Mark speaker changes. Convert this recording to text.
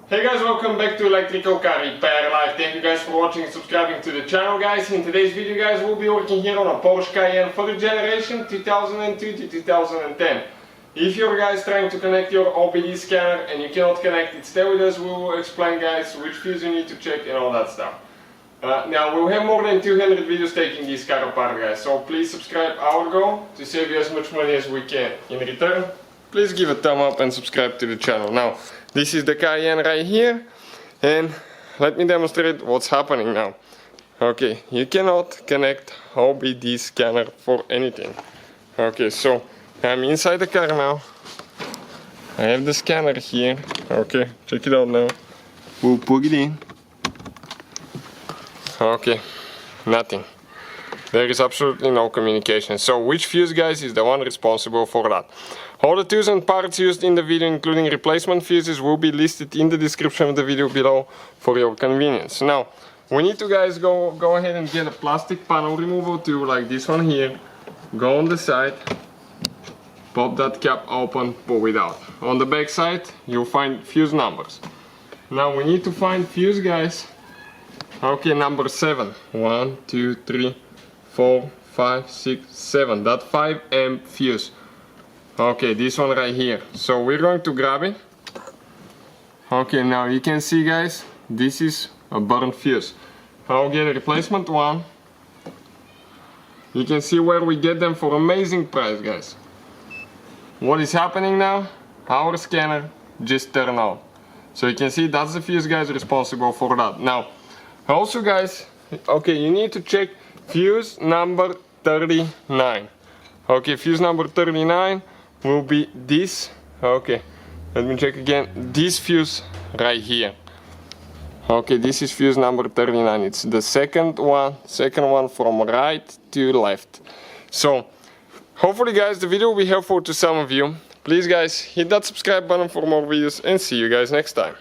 Speaker 1: Hey guys, welcome back to Electrical Car Repair Live. Thank you guys for watching and subscribing to the channel, guys. In today's video, guys, we'll be working here on a Porsche Cayenne 4th generation 2002 to 2010. If you're guys trying to connect your OBD scanner and you cannot connect it, stay with us. We will explain, guys, which fuse you need to check and all that stuff. Now, we'll have more than 200 videos taking this car apart, guys, so please subscribe. Our goal to save you as much money as we can. In return, please give a thumb up and subscribe to the channel. Now, this is the Cayenne right here, and let me demonstrate what's happening now. Okay, you cannot connect OBD scanner for anything. Okay, so I'm inside the car now. I have the scanner here. Okay, check it out now. We'll plug it in. Okay, nothing. There is absolutely no communication. So which fuse, guys, is the one responsible for that? All the tools and parts used in the video, including replacement fuses, will be listed in the description of the video below for your convenience. Now, we need to, guys, go ahead and get a plastic panel removal tool like this one here. Go on the side, pop that cap open, pull it out. On the back side, you'll find fuse numbers. Now we need to find fuse, guys. Okay, number 7. 1, 2, 3, 4, 5, 6, 7. That 5 amp fuse. Okay, this one right here. So we're going to grab it. Okay, now you can see, guys, this is a burnt fuse. I'll get a replacement one. You can see where we get them for amazing price, guys. What is happening now? Our scanner just turned on. So you can see that's the fuse, guys, responsible for that. Now, also, guys, okay, you need to check fuse number 39. Okay, fuse number 39 will be this. Okay, let me check again. This fuse right here. Okay, this is fuse number 39. It's the second one from right to left. So, hopefully, guys, the video will be helpful to some of you. Please, guys, hit that subscribe button for more videos and see you guys next time.